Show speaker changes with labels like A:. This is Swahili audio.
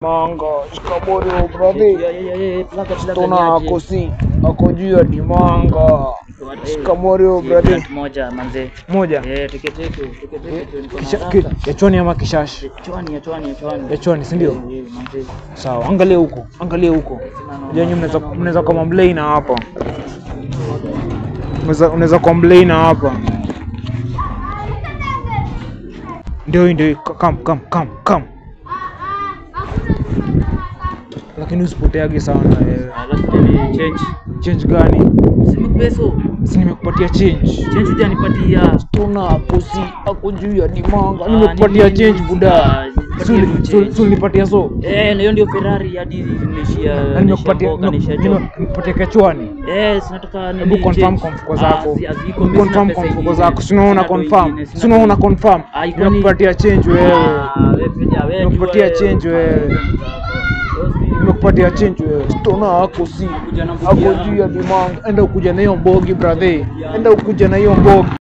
A: Manga, shikamoo brother. Tuna kosi ako juu ya dimanga. Shikamoo brother.
B: Moja manze.
A: Moja.
B: Tiketi yetu.
A: Ya choni ama kishashi? Ya choni, si ndio?
B: Manze.
A: Sawa, angalia huko. Yenye mnaweza kama mlaina hapa. Unaweza kwa mlaina hapa. Ndio, come. Lakini usipoteage sana wewe.
B: Alafu ni
A: Change gani?
B: Si
A: nimekupatia change.
B: Change hujanipatia.
A: Tuna pusi ako juu ya dimanga. Nimekupatia change buda. Ulinipatia so.
B: Leo ndio Ferrari hadi imeshia.
A: Nimekupatia kichwani.
B: Sinataka
A: ni hebu confirm kwa mfuko zako. Confirm kwa mfuko zako. Unaona confirm. Nimekupatia change wewe. Nimekupatia change wewe. Nimekupatia change wewe. Tuna ako juu ya dimanga. Enda ukuja na hiyo mbogi brother. Enda ukuja na hiyo mbogi.